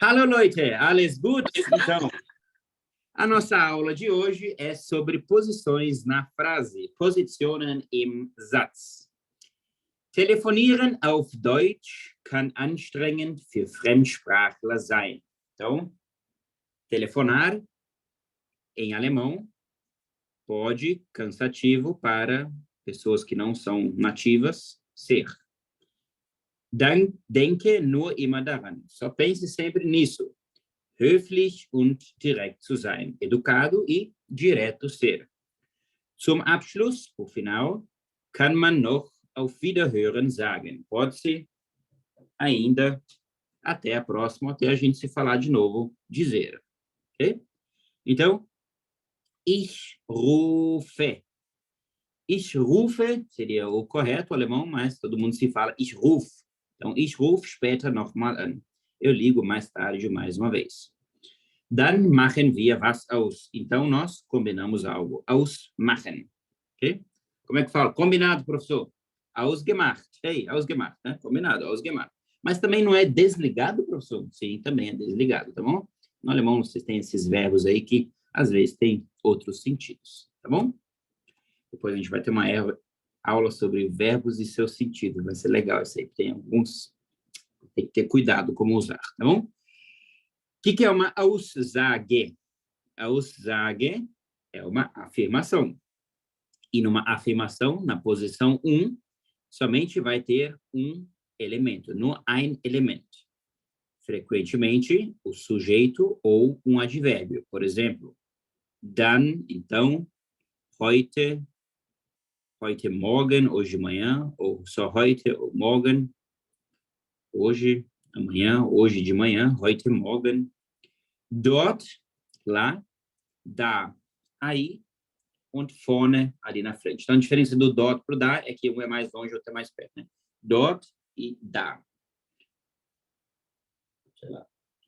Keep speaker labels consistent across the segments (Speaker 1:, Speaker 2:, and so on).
Speaker 1: Hallo Leute, alles gut? Então, a nossa aula de hoje é sobre posições na frase, Positionen im Satz. Telefonieren auf Deutsch kann anstrengend für Fremdsprachler sein. Então, telefonar em alemão pode cansativo para pessoas que não são nativas ser. Denke nur immer daran. Só pense sempre nisso. Höflich und direkt zu sein. Educado e direto ser. Zum Abschluss, por final, kann man noch auf Wiederhören sagen. Pode-se ainda, até a próxima, até a gente se falar de novo, dizer. Ok? Então, ich rufe. Ich rufe seria o correto alemão, mas todo mundo se fala ich ruf. Então, ich ruf später nochmal an. Eu ligo mais tarde mais uma vez. Dann machen wir was aus. Então, nós combinamos algo. Ausmachen. Ok? Como é que fala? Combinado, professor. Ausgemacht. Hey, ausgemacht, né? Combinado, ausgemacht. Mas também não é desligado, professor? Sim, também é desligado, tá bom? No alemão, vocês têm esses verbos aí que, às vezes, têm outros sentidos, tá bom? Depois a gente vai ter uma aula sobre verbos e seu sentido. Vai ser legal isso aí. Tem alguns... Tem que ter cuidado como usar, tá bom? O que é uma Aussage? Aussage é uma afirmação. E numa afirmação, na posição 1, somente vai ter um elemento, nur ein Element. Frequentemente, o sujeito ou um advérbio. Por exemplo, dann, então, heute, heute Morgen, hoje de manhã, ou só heute, ou morgen, hoje, amanhã, hoje de manhã, heute Morgen. Dort, lá, da, aí, und vorne, ali na frente. Então, a diferença do dort para o da é que um é mais longe e outro é mais perto, né? Dort e da.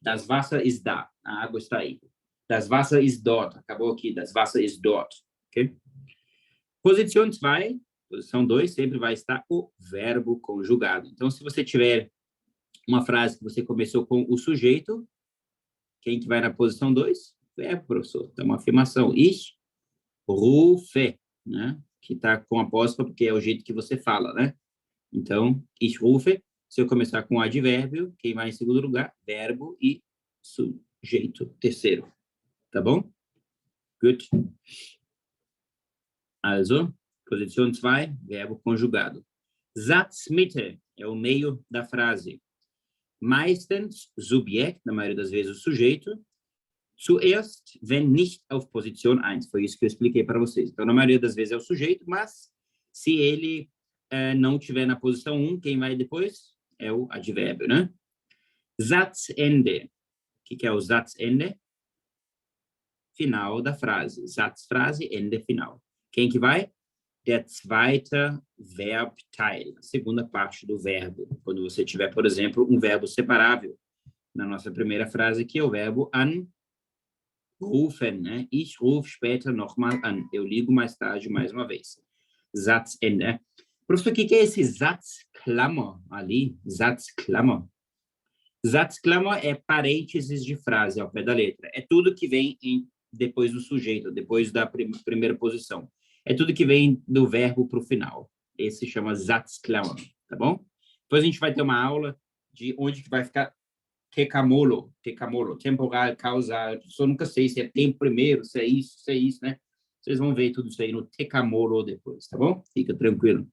Speaker 1: Das Wasser ist da. A água está aí. Das Wasser ist dort. Acabou aqui. Das Wasser ist dort. Ok? Posição 2, posição 2, sempre vai estar o verbo conjugado. Então, se você tiver uma frase que você começou com o sujeito, quem que vai na posição 2? Verbo, professor. Então, uma afirmação. Ich rufe, né? Que está com apóstrofo, porque é o jeito que você fala, né? Então, ich rufe, se eu começar com advérbio, quem vai em segundo lugar? Verbo e sujeito terceiro. Tá bom? Gut. Also, posição 2, verbo conjugado. Satzmitte é o meio da frase. Meistens Subjekt, na maioria das vezes o sujeito. Zuerst, wenn nicht auf Position 1. Foi isso que eu expliquei para vocês. Então, na maioria das vezes é o sujeito, mas se ele não estiver na posição 1, quem vai depois? É o advérbio, né? Satzende. O que é o Satzende? Final da frase. Satzfrase, Ende final. Quem que vai? Der zweite Verbteil. A segunda parte do verbo. Quando você tiver, por exemplo, um verbo separável. Na nossa primeira frase aqui é o verbo anrufen, né? Ich rufe später nochmal an. Eu ligo mais tarde mais uma vez. Satzende. Professor, o que é esse Satzklammer ali? Satzklammer. Satzklammer é parênteses de frase ao pé da letra. É tudo que vem depois do sujeito, depois da primeira posição. É tudo que vem do verbo para o final. Esse se chama Satzklammer, tá bom? Depois a gente vai ter uma aula de onde que vai ficar tecamolo, temporal, causal. Eu nunca sei se é tempo primeiro, se é isso, né? Vocês vão ver tudo isso aí no tecamolo depois, tá bom? Fica tranquilo.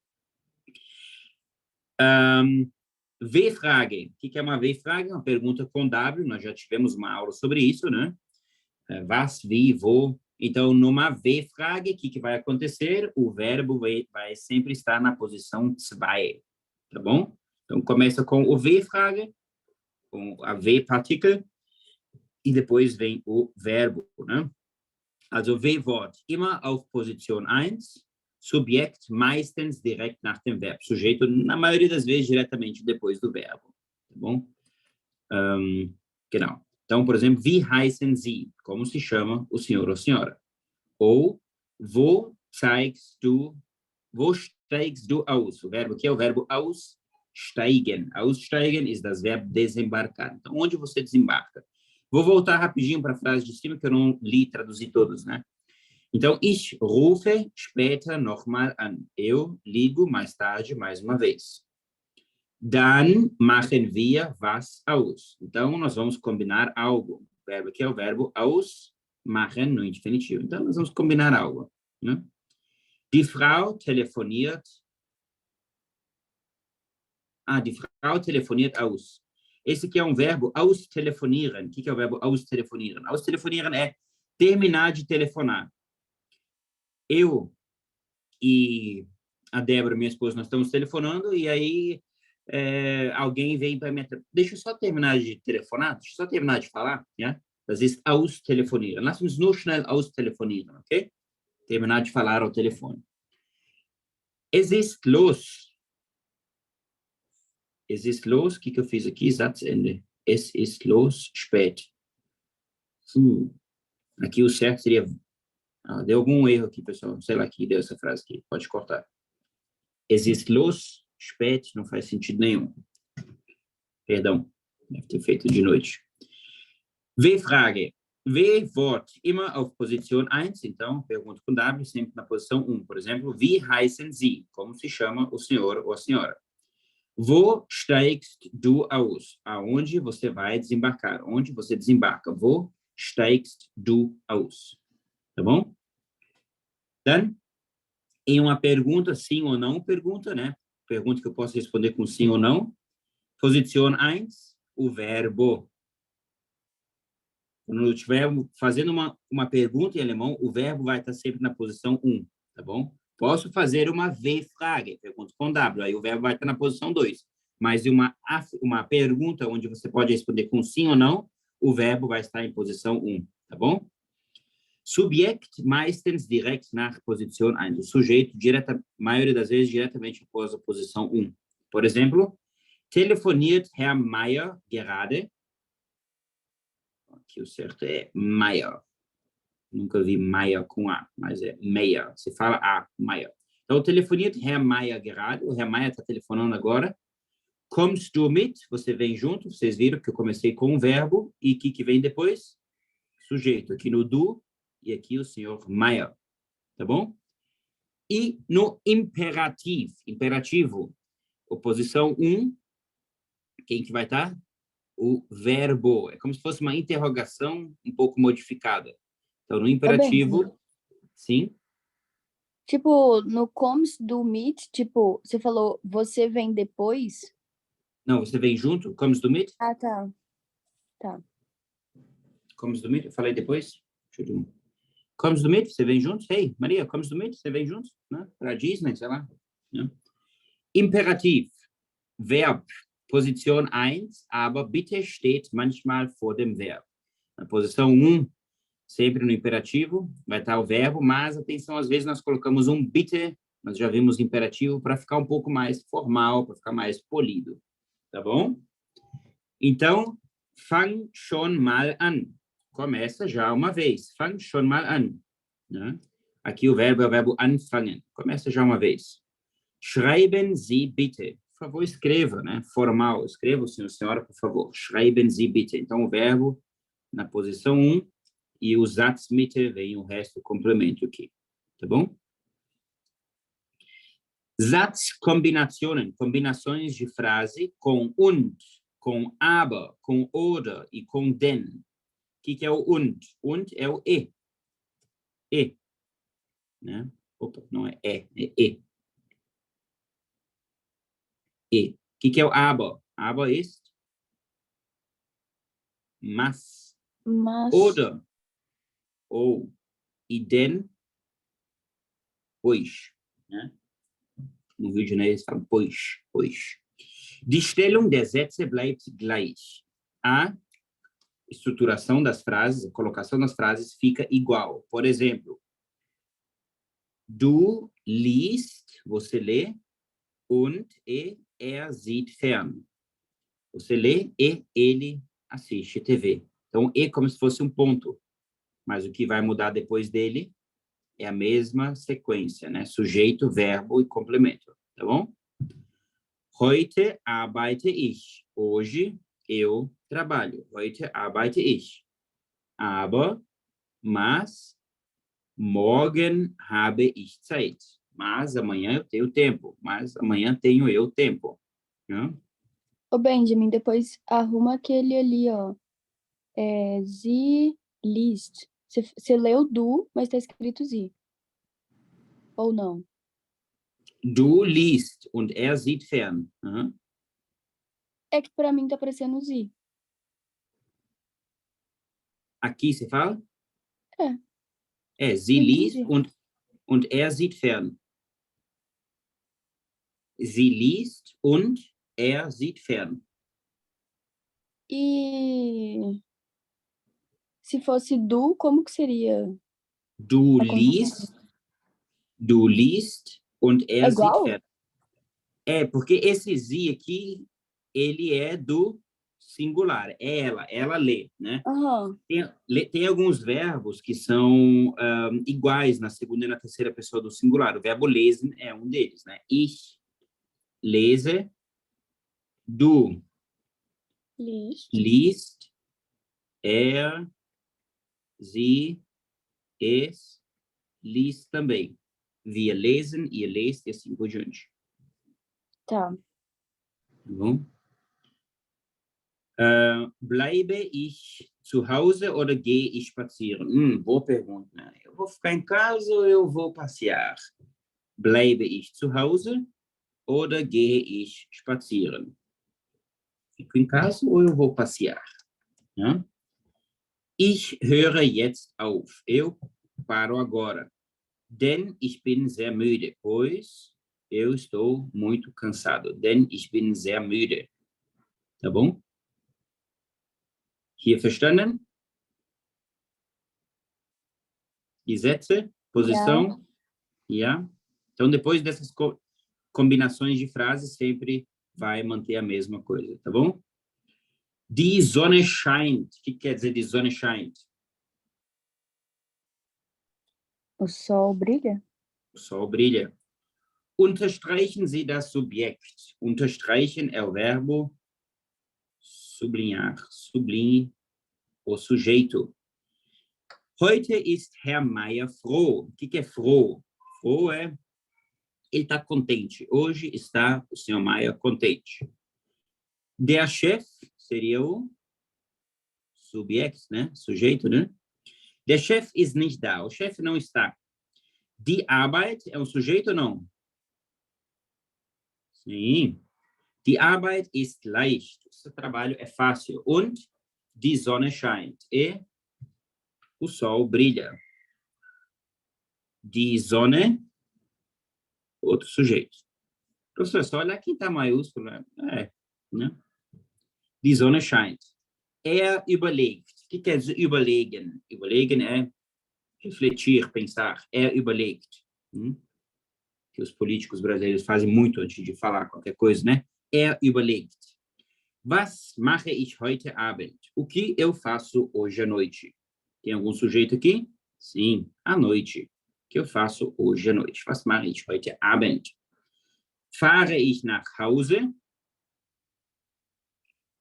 Speaker 1: W-Frage. O que é uma W-Frage? Uma pergunta com W. Nós já tivemos uma aula sobre isso, né? Was, wie, wo. Então, numa W-Frage, o que vai acontecer? O verbo vai sempre estar na posição 2, tá bom? Então, começa com o W-Frage, com a W-Partikel, e depois vem o verbo, né? Also, W-Wort immer auf Position 1, Subjekt meistens direkt nach dem Verb. Sujeito, na maioria das vezes, diretamente depois do verbo, tá bom? Genau. Então, por exemplo, wie heißen Sie? Como se chama o senhor ou senhora? Ou, wo steigst du aus? O verbo que é o verbo aussteigen. Aussteigen ist das Verbo desembarcar. Então, onde você desembarca? Vou voltar rapidinho para a frase de cima, que eu não li e traduzi todos, né? Então, ich rufe später nochmal an. Eu ligo mais tarde, mais uma vez. Dann machen wir was aus. Então, nós vamos combinar algo. O verbo aqui é o verbo ausmachen no infinitivo. Então, nós vamos combinar algo, né? Die Frau telefoniert. Die Frau telefoniert aus. Esse aqui é um verbo austelefonieren. O que é o verbo austelefonieren? Austelefonieren é terminar de telefonar. Eu e a Débora, minha esposa, nós estamos telefonando e aí alguém vem para mim. Deixa eu só terminar de telefonar, deixa eu só terminar de falar, ja? Das ist austelefonieren. Lass uns nur schnell austelefonieren, ok? Terminar de falar ao telefone. Es ist los. Es ist los, o que eu fiz aqui? Satzende. Es ist los, spät. Aqui o certo seria... deu algum erro aqui, pessoal. Sei lá que deu essa frase aqui. Pode cortar. Es ist los, spät, não faz sentido nenhum. Perdão, deve ter feito de noite. W-Frage. W-Wort, immer auf Position 1. Então, pergunta com W, sempre na posição 1. Por exemplo, wie heißen Sie? Como se chama o senhor ou a senhora? Wo steigst du aus? Aonde você vai desembarcar? Onde você desembarca? Wo steigst du aus? Tá bom? Então, em uma pergunta, sim ou não, pergunta, né? Pergunta que eu posso responder com sim ou não. Position 1, o verbo. Quando eu estiver fazendo uma pergunta em alemão, o verbo vai estar sempre na posição 1, tá bom? Posso fazer uma W-Frage, pergunta com W, aí o verbo vai estar na posição 2. Mas uma pergunta onde você pode responder com sim ou não, o verbo vai estar em posição 1, tá bom? Subjekt, meistens direkt nach Position 1. O sujeito, maioria das vezes, diretamente após a posição 1. Por exemplo, telefoniert Herr Meier gerade. Aqui o certo é Meier. Nunca vi Meier com A, mas é Meier. Se fala A, Meier. Então, telefoniert Herr Meier gerade. O Herr Meier está telefonando agora. Kommst du mit? Você vem junto. Vocês viram que eu comecei com um verbo. E o que vem depois? Sujeito. Aqui no du. E aqui o senhor Meier. Tá bom? E no imperativo, oposição 1, quem que vai estar? O verbo. É como se fosse uma interrogação um pouco modificada. Então, no imperativo, sim.
Speaker 2: Tipo, no kommst du mit, tipo, você falou, você vem depois?
Speaker 1: Não, você vem junto? Kommst du mit?
Speaker 2: Ah, tá. Tá.
Speaker 1: Kommst du mit? Eu falei depois? Kommst du mit? Você vem junto? Hey, Maria, kommst du mit? Você vem junto? Né? Para Disney, sei lá. Né? Imperativ. Verb. Position 1, aber bitte steht manchmal vor dem Verb. Na posição 1, sempre no imperativo, vai estar o verbo, mas, atenção, às vezes nós colocamos um bitte, nós já vimos imperativo, para ficar um pouco mais formal, para ficar mais polido. Tá bom? Então, fang schon mal an. Começa já uma vez. Fang schon mal an. Né? Aqui o verbo é o verbo anfangen. Começa já uma vez. Schreiben Sie bitte. Por favor, escreva, né? Formal. Escreva, senhor, senhora, por favor. Schreiben Sie bitte. Então, o verbo na posição 1 e o Satzmitte vem o resto, o complemento aqui. Tá bom? Satzkombinationen. Combinações de frase com und, com aber, com oder e com denn. O que é o und? Und é o e. E. Né? Opa, não é e, é e. E. O que é o aber? Aber ist mas. Oder. Ou. E denn, pois. Né? No Rio de Janeiro eles falam pois. Die Stellung der Sätze bleibt gleich. A estruturação das frases, a colocação das frases fica igual. Por exemplo, du liest, você lê, und er sieht fern. Você lê e ele assiste TV. Então, e como se fosse um ponto. Mas o que vai mudar depois dele é a mesma sequência, né? Sujeito, verbo e complemento. Tá bom? Heute arbeite ich. Hoje eu trabalho. Heute arbeite ich. Aber, mas, morgen habe ich Zeit. Mas amanhã eu tenho tempo. Mas amanhã tenho eu tempo. Né?
Speaker 2: Ô, Benjamin, depois arruma aquele ali, ó. Sie liest. Você leu du, mas tá escrito sie. Ou não?
Speaker 1: Du liest und er sieht fern. Né?
Speaker 2: É que pra mim tá parecendo sie.
Speaker 1: Aqui você fala? Sie
Speaker 2: Entendi.
Speaker 1: liest und er sieht fern. Sie liest und er sieht fern.
Speaker 2: E se fosse du, como que seria
Speaker 1: Du
Speaker 2: a
Speaker 1: liest,
Speaker 2: conjugação?
Speaker 1: du liest und
Speaker 2: É
Speaker 1: er sieht
Speaker 2: igual?
Speaker 1: fern. Porque esse sie aqui, ele é do singular. É ela lê, né?
Speaker 2: Aham.
Speaker 1: Tem alguns verbos que são iguais na segunda e na terceira pessoa do singular. O verbo lesen é um deles, né? Ich lese, du
Speaker 2: Liest.
Speaker 1: liest, er, sie, es, liest também. Wir lesen, ihr lest e assim por diante.
Speaker 2: Tá.
Speaker 1: Tá bom? Bleibe ich zu Hause oder gehe ich spazieren? Boa pergunta. Né? Eu vou ficar em casa ou eu vou passear? Bleibe ich zu Hause oder gehe ich spazieren? Fico em casa ou eu vou passear? Ja? Ich höre jetzt auf. Eu paro agora. Denn ich bin sehr müde. Pois eu estou muito cansado. Denn ich bin sehr müde. Tá bom? Hier verstanden? Die Sätze, posição, ja. Então, depois dessas combinações de frases, sempre vai manter a mesma coisa, tá bom? Die Sonne scheint. O que quer dizer die Sonne scheint?
Speaker 2: O sol brilha?
Speaker 1: O sol brilha. Unterstreichen Sie das Subjekt. Unterstreichen é o verbo sublinhar. Sublinhe o sujeito. Heute ist Herr Meier froh. O que é froh? Froh é ele está contente. Hoje está o senhor Maia contente. Der Chef seria o subject, né? Sujeito, né? Der Chef ist nicht da. O chefe não está. Die Arbeit é um sujeito ou não? Sim. Die Arbeit ist leicht. O seu trabalho é fácil. Und die Sonne scheint. E o sol brilha. Die Sonne, outro sujeito. Professor, só olhar quem está maiúsculo. Né? Die Sonne scheint. Er überlegt. O que quer dizer überlegen? Überlegen é refletir, pensar. Er überlegt. Que os políticos brasileiros fazem muito antes de falar qualquer coisa, né? Er überlegt. Was mache ich heute Abend? O que eu faço hoje à noite? Tem algum sujeito aqui? Sim, à noite. O que eu faço hoje à noite? Was mache ich heute Abend? Fahre ich nach Hause?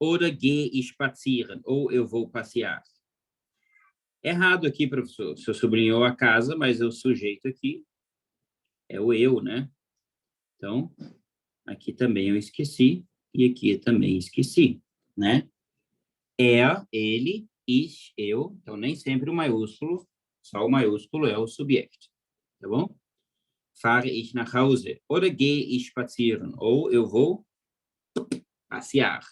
Speaker 1: Oder gehe ich spazieren? Ou eu vou passear? Errado aqui, professor. O senhor sublinhou a casa, mas o sujeito aqui é o eu, né? Então, aqui também eu esqueci e aqui eu também esqueci, né? Er, ele, ich, eu. Então, nem sempre o maiúsculo, só o maiúsculo é o subject, tá bom? Fahre ich nach Hause oder gehe ich spazieren? Ou eu vou passear,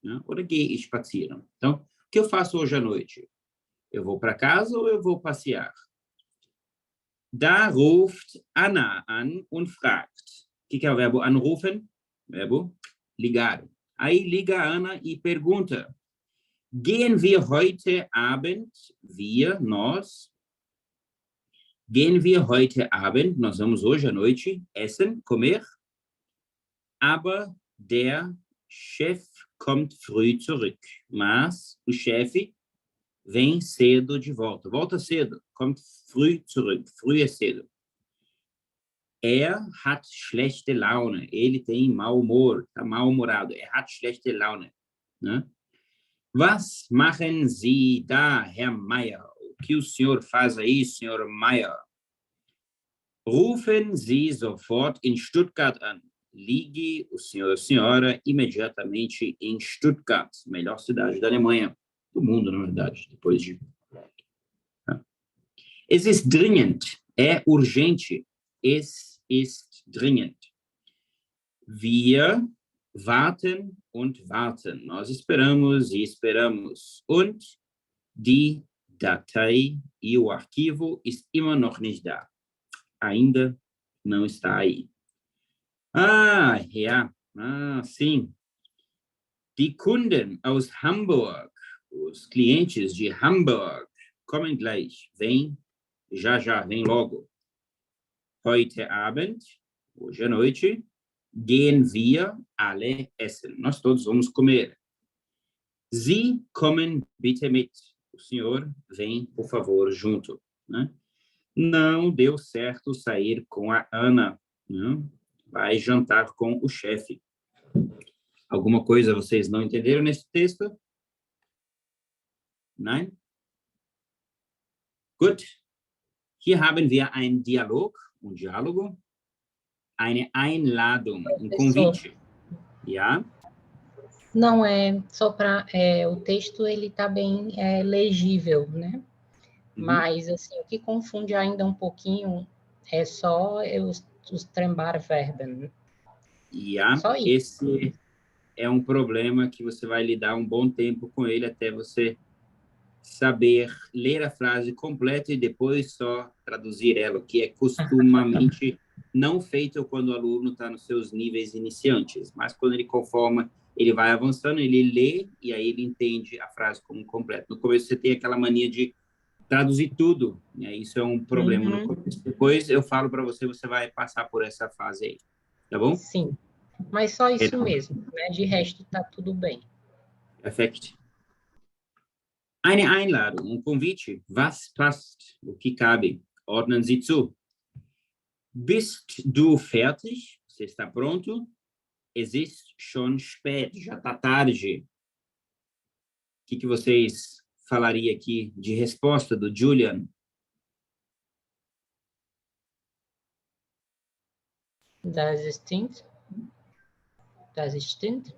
Speaker 1: né? Oder gehe ich spazieren? Então, o que eu faço hoje à noite? Eu vou para casa ou eu vou passear? Da ruft Anna an und fragt. O que é o verbo anrufen? Verbo ligar. Aí liga a Ana e pergunta: Gehen wir heute Abend, nós, gehen wir heute Abend, nós vamos hoje à noite, essen, comer, aber der Chef kommt früh zurück. Mas o chefe vem cedo de volta. Volta cedo, kommt früh zurück. Früh é cedo. hat schlechte Laune. Ele tem mau humor, está mal-humorado. Hat schlechte Laune. Né? Was machen Sie da, Herr Meier? O que o senhor faz aí, senhor Meier? Rufen Sie sofort in Stuttgart an. Ligue o senhor ou senhora imediatamente em Stuttgart, melhor cidade da Alemanha, do mundo, na verdade, depois de... Es ist dringend, é urgente. Es ist dringend. Wir warten und warten. Nós esperamos e esperamos. Und die Datei e o arquivo ist immer noch nicht da. Ainda não está aí. Ja. Sim. Die Kunden aus Hamburg, os clientes de Hamburg, kommen gleich. Vem já, vem logo. Heute Abend, hoje à noite, gehen wir alle essen. Nós todos vamos comer. Sie kommen bitte mit. O senhor vem, por favor, junto. Né? Não deu certo sair com a Ana. Né? Vai jantar com o chefe. Alguma coisa vocês não entenderam nesse texto? Nein? Gut. Hier haben wir ein Dialog, Diálogo, eine Einladung, convite. Ja?
Speaker 3: Não, só para... o texto, ele está bem legível, né? Mas, assim, o que confunde ainda um pouquinho é só os Trennbar-Verben.
Speaker 1: Ja, só isso. Esse é um problema que você vai lidar um bom tempo com ele até você saber ler a frase completa e depois só traduzir ela, o que é costumamente não feito quando o aluno está nos seus níveis iniciantes. Mas quando ele conforma, ele vai avançando, ele lê e aí ele entende a frase como completa. No começo você tem aquela mania de traduzir tudo, né? Isso é um problema no começo. Depois eu falo para você, você vai passar por essa fase aí, tá bom?
Speaker 3: Sim, mas só isso mesmo, né? De resto tá tudo bem.
Speaker 1: Perfeito. Eine Einladung, convite. Was passt? O que cabe? Ordnen Sie zu. Bist du fertig? Você está pronto? Es ist schon spät, já está tarde. O que vocês falariam aqui de resposta do Julian?
Speaker 3: Das stimmt? Das stimmt?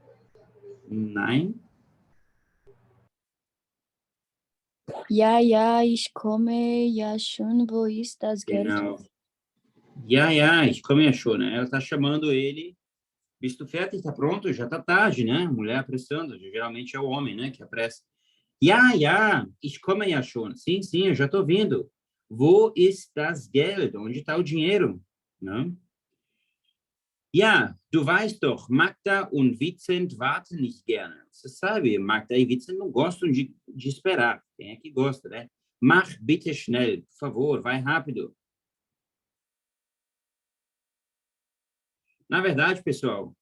Speaker 1: Nein.
Speaker 2: Ja, ich komme ja schon, wo ist das Geld?
Speaker 1: Genau. Ja, ich komme ja schon. Ela está chamando ele. Bist du fertig? Está pronto? Já está tarde, né? Mulher apressando. Geralmente é o homem, né? Que apressa. Ja, ich komme ja schon. Sim, eu já estou vindo. Wo ist das Geld? Onde está o dinheiro? Não? Ja, du weißt doch, Magda und Vincent warten nicht gerne. Você sabe, Magda e Vincent não gostam de esperar. Quem é que gosta, né? Mach bitte schnell. Por favor, vai rápido. Na verdade, pessoal,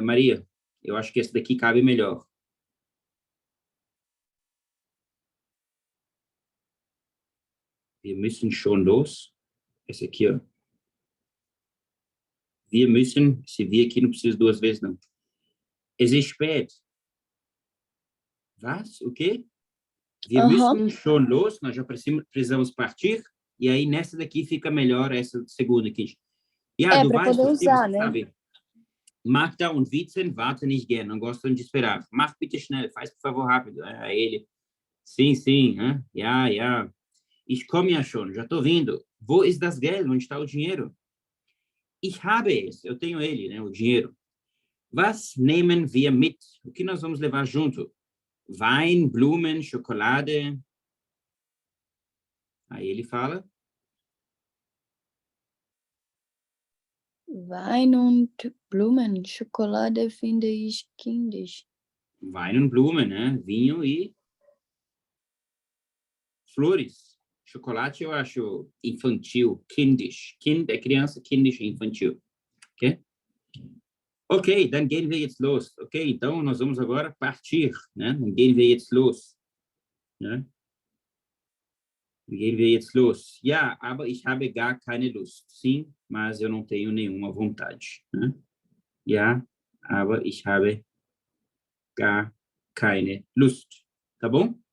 Speaker 1: Maria, eu acho que esse daqui cabe melhor. Wir müssen schon los. Esse aqui, ó. Wir müssen, se vir aqui não precisa duas vezes, não. Es ist spät. Was? O quê? Wir müssen schon los. Nós já precisamos partir. E aí, nessa daqui, fica melhor essa segunda aqui. Ja, du weißt,
Speaker 2: poder usar, né?
Speaker 1: Sabe? Magda und Vincent warten nicht gern. Não gostam de esperar. Mach bitte schnell. Faz, por favor, rápido. Ele. Sim. Ja. Ich komme ja schon. Já estou vindo. Wo ist das Geld? Onde está o dinheiro? Ich habe es. Eu tenho ele, né? O dinheiro. Was nehmen wir mit? O que nós vamos levar junto? Wein, Blumen, Schokolade. Aí ele fala.
Speaker 2: Wein und Blumen, Schokolade finde ich kindisch.
Speaker 1: Wein und Blumen, né? Vinho e flores. Chocolate eu acho infantil, kindisch. Kind é criança, kindisch é infantil. Ok? Ok, dann gehen wir jetzt los. Ok, então nós vamos agora partir, né? Dann gehen wir jetzt los. Né? Gehen wir jetzt los. Ja, aber ich habe gar keine Lust. Sim, mas eu não tenho nenhuma vontade. Né? Ja, aber ich habe gar keine Lust. Tá bom?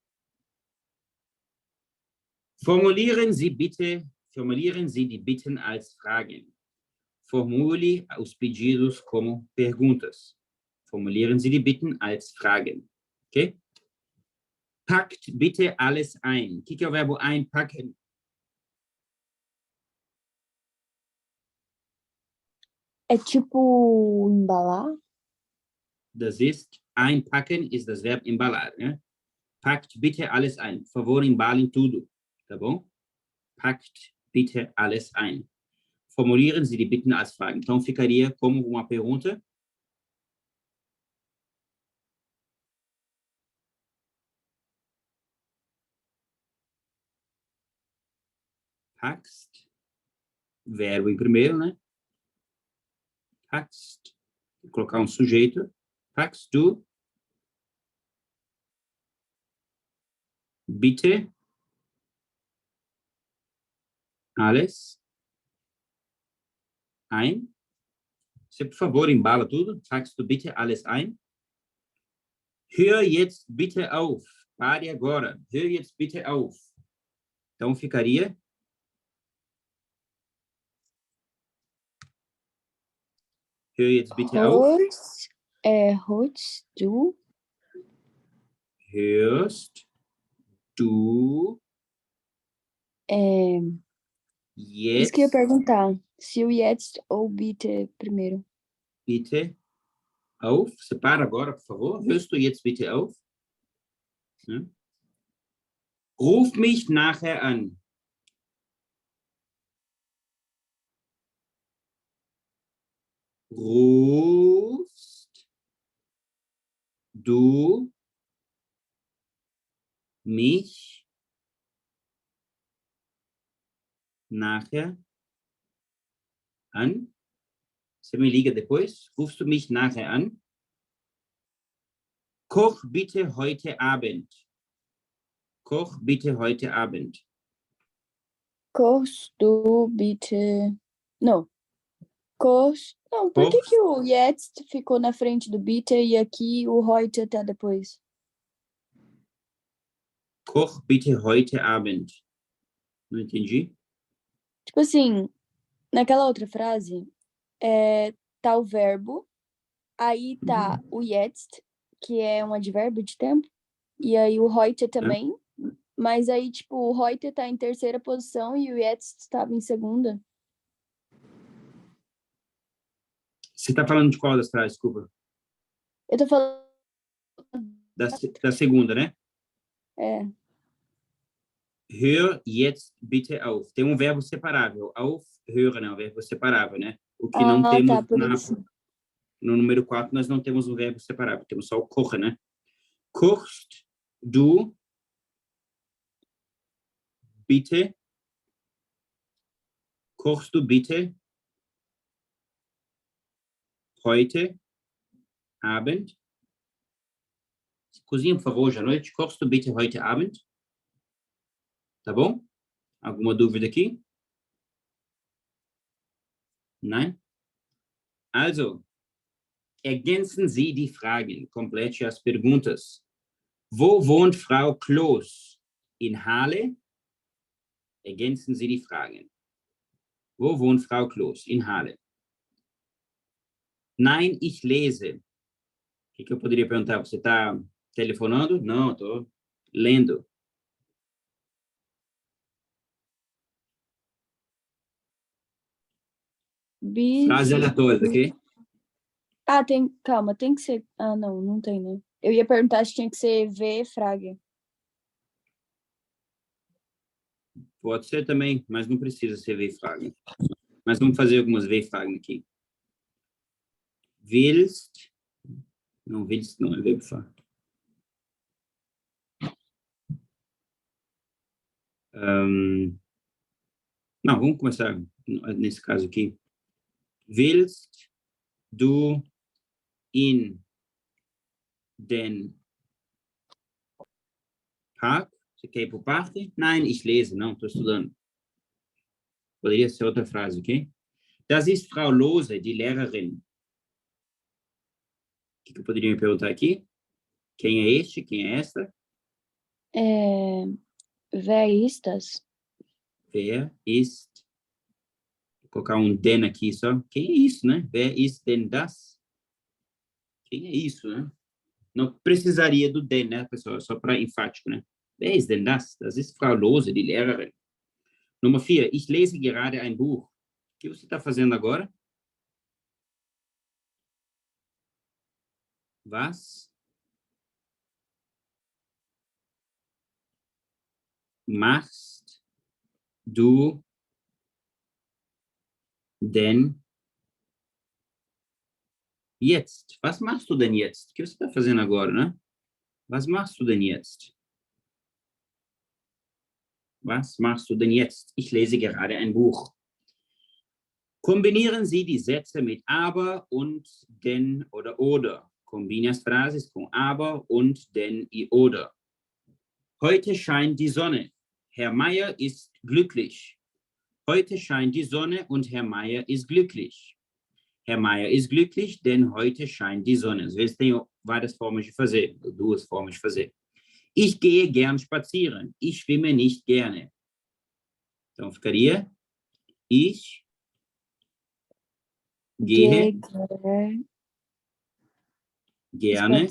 Speaker 1: Formulieren Sie die Bitten als Fragen. Formule os pedidos como perguntas. Formulieren Sie die Bitten als Fragen. Ok? Packt bitte alles ein. O que é o verbo einpacken?
Speaker 2: É tipo embalar?
Speaker 1: Das ist, einpacken ist das Verb embalar. Né? Packt bitte alles ein. Por favor, embalem tudo. Tá bom? Packt bitte alles ein. Formulieren Sie die Bitten als Fragen. Então, ficaria como uma pergunta. Packst. Verbo em primeiro, né? Packst. Vou colocar um sujeito. Packst du bitte alles ein? Você, por favor, embala tudo. Packst du bitte alles ein? Hör jetzt bitte auf. Pare agora. Hör jetzt bitte auf. Então, ficaria... Hör jetzt bitte auf.
Speaker 2: Hörst du?
Speaker 1: Hörst du
Speaker 2: Isso que eu ia
Speaker 1: jetzt
Speaker 2: perguntar. Se o jetzt ou bitte primeiro.
Speaker 1: bitte auf? Você para agora, por favor. Hörst du jetzt bitte auf? Hm? Ruf mich nachher an. Rufst du mich nachher an? Você me liga depois? Rufst du mich nachher an? Koch bitte heute Abend. Koch bitte heute Abend.
Speaker 2: Kochst du bitte... Não. Não, por que o jetzt ficou na frente do bitte e aqui o heute tá depois?
Speaker 1: Koch bitte heute Abend. Não entendi.
Speaker 2: Tipo assim, naquela outra frase, tá o verbo, aí tá o jetzt, que é um advérbio de tempo, e aí o heute também, mas aí, tipo, o heute tá em terceira posição e o jetzt estava em segunda.
Speaker 1: Você está falando de qual das frases, desculpa?
Speaker 2: Eu tô falando...
Speaker 1: Da segunda, né?
Speaker 2: É.
Speaker 1: Hör jetzt bitte auf. Tem um verbo separável. Auf, hören é um verbo separável, né? O que não temos no número 4, nós não temos um verbo separável. Temos só o kochen, né? Kochst du bitte? Kochst du bitte heute Abend? Cozinha, por favor, hoje à noite. Kochst du bitte heute Abend? Tá bom? Alguma dúvida aqui? Nein? Also, ergänzen Sie die Fragen. Complete as perguntas. Wo wohnt Frau Kloß? In Halle? Ergänzen Sie die Fragen. Wo wohnt Frau Kloß? In Halle. Nein, ich lese. O que eu poderia perguntar? Você está telefonando? Não, estou lendo. Frase aleatória, ok?
Speaker 2: Calma, tem que ser... não tem, né? Eu ia perguntar se tinha que ser V-frage.
Speaker 1: Pode ser também, mas não precisa ser V-frage. Mas vamos fazer algumas V-fragen aqui. Willst? Não, willst não é verbo falar. Não, vamos começar nesse caso aqui. Willst du in den Park? Você quer ir por parte? Nein, ich lese. Não, estou estudando. Poderia ser outra frase, ok? Das ist Frau Lose, die Lehrerin. O que eu poderia me perguntar aqui? Quem é este? Quem é esta?
Speaker 2: Wer ist das?
Speaker 1: Wer ist... Vou colocar um den aqui só. Quem é isso, né? Wer ist denn das? Quem é isso, né? Não precisaria do den, né, pessoal? Só para enfático, né? Wer ist denn das? Das ist Frau Lose, die Lehrerin. Nummer 4. Ich lese gerade ein Buch. O que você está fazendo agora? Was machst du denn jetzt? Was machst du denn jetzt? O que você está fazendo agora, né? Was machst du denn jetzt? Was machst du denn jetzt? Ich lese gerade ein Buch. Kombinieren Sie die Sätze mit aber und denn oder. Combine as frases com aber und denn e oder. Heute scheint die Sonne. Herr Meier ist glücklich. Heute scheint die Sonne und Herr Meier ist glücklich. Herr Meier ist glücklich, denn heute scheint die Sonne. Às vezes tem várias formas de fazer, duas formas de fazer. Ich gehe gern spazieren. Ich schwimme nicht gerne. Então ficaria ich gehe gerne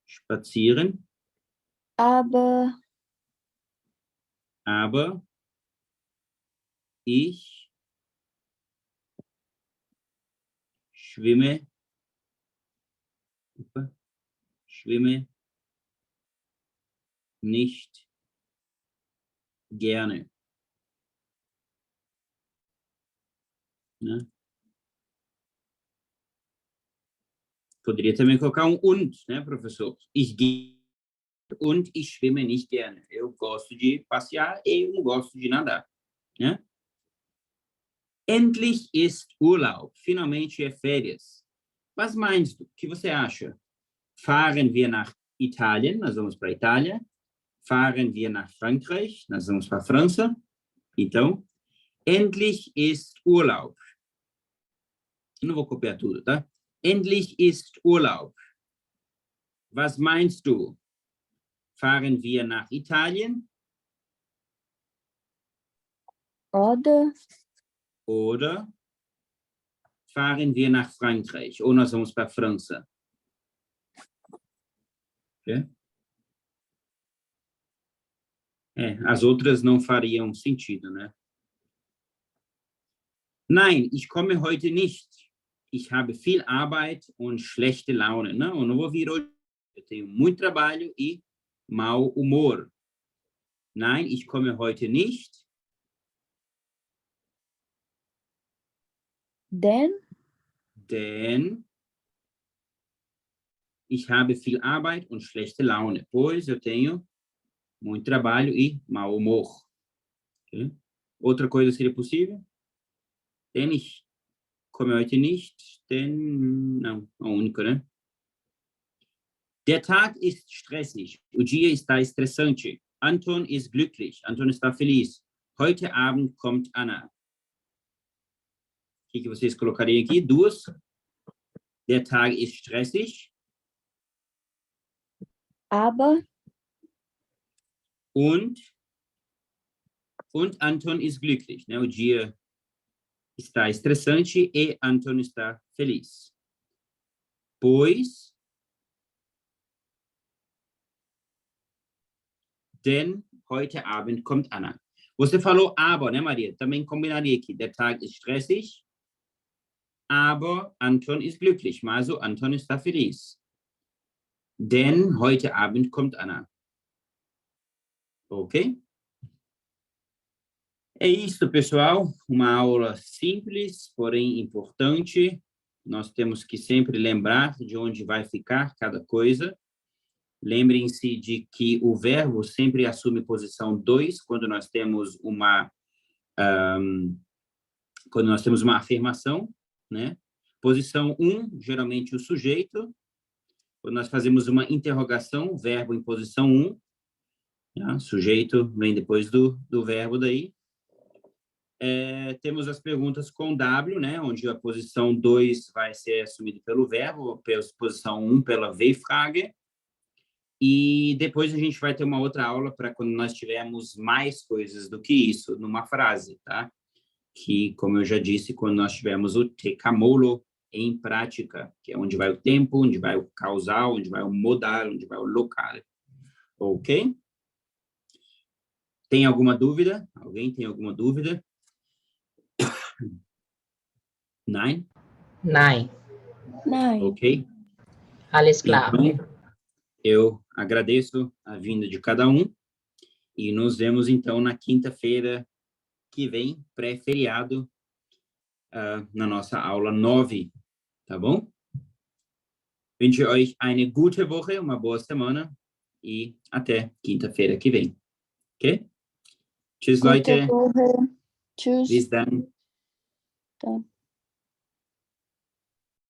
Speaker 1: spazieren.
Speaker 2: Aber
Speaker 1: ich schwimme nicht gerne. Né? Poderia também colocar um und, né, professor? Ich gehe und ich schwimme nicht gerne. Eu gosto de passear e eu não gosto de nadar, né? Endlich ist Urlaub. Finalmente é férias. Was meinst du? O que você acha? Fahren wir nach Italien? Nós vamos para a Itália. Fahren wir nach Frankreich? Nós vamos para a França. Então, endlich ist Urlaub. Eu não vou copiar tudo, tá? Endlich ist Urlaub. Was meinst du? Fahren wir nach Italien? Oder fahren wir nach Frankreich? Ou nós vamos para a França? Okay? As outras não fariam sentido, né? Nein, ich komme heute nicht. Ich habe viel Arbeit und schlechte Laune. Não, eu não vou vir hoje. Eu tenho muito trabalho e mau humor. Nein, ich komme heute nicht.
Speaker 2: Denn
Speaker 1: ich habe viel Arbeit und schlechte Laune. Pois eu tenho muito trabalho e mau humor. Okay? Outra coisa seria possível? Denn ich komme heute nicht, denn... Não, a única, né? Der Tag ist stressig. O dia está estressante. Anton ist glücklich. Anton está feliz. Heute Abend kommt Anna. O que vocês colocariam aqui? Duas. Der Tag ist stressig.
Speaker 2: aber
Speaker 1: Und Anton ist glücklich. Né? O dia está estressante e Anton está feliz. Pois, denn heute Abend kommt Anna. Você falou aber, né, Maria? Também combinaria aqui. Der Tag ist stressig, aber Anton ist glücklich. Mas o Anton está feliz. Denn heute Abend kommt Anna. Ok? É isso, pessoal. Uma aula simples, porém importante. Nós temos que sempre lembrar de onde vai ficar cada coisa. Lembrem-se de que o verbo sempre assume posição 2 quando nós temos uma afirmação, né? Posição 1, geralmente o sujeito. quando nós fazemos uma interrogação, verbo em posição 1, né? Sujeito vem depois do verbo daí. Temos as perguntas com W, né? Onde a posição 2 vai ser assumida pelo verbo, a posição 1 pela W-Frage. E depois a gente vai ter uma outra aula para quando nós tivermos mais coisas do que isso numa frase, tá? Que, como eu já disse, quando nós tivermos o tecamolo em prática, que é onde vai o tempo, onde vai o causal, onde vai o modal, onde vai o local. Ok? Tem alguma dúvida? Alguém tem alguma dúvida? Nein?
Speaker 3: Nein.
Speaker 2: Nein.
Speaker 1: Ok.
Speaker 3: Alles klar.
Speaker 1: Então, eu agradeço a vinda de cada um e nos vemos, então, na quinta-feira que vem, pré-feriado, na nossa aula 9, tá bom? Wünsche euch eine gute Woche, uma boa semana e até quinta-feira que vem. Ok? Tschüss,
Speaker 2: Gute
Speaker 1: Leute.
Speaker 2: Woche. Tschüss.
Speaker 1: Bis dann.
Speaker 2: Tá.